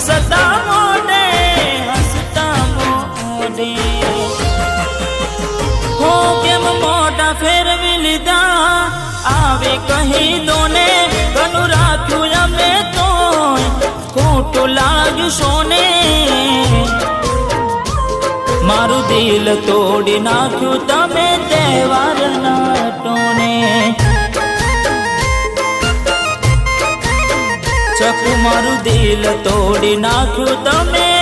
હસતા મોઢે હો કેમ મોઢા ફેરવી લીધા આવે કહી દો ને ઘણું રાખ્યું અમે તો ખોટું લાગ્યું સોને મારું દિલ તોડી નાખ્યું તમે તહેવારના ટોને ચકુ મારું દિલ તોડી નાખ્યું તમે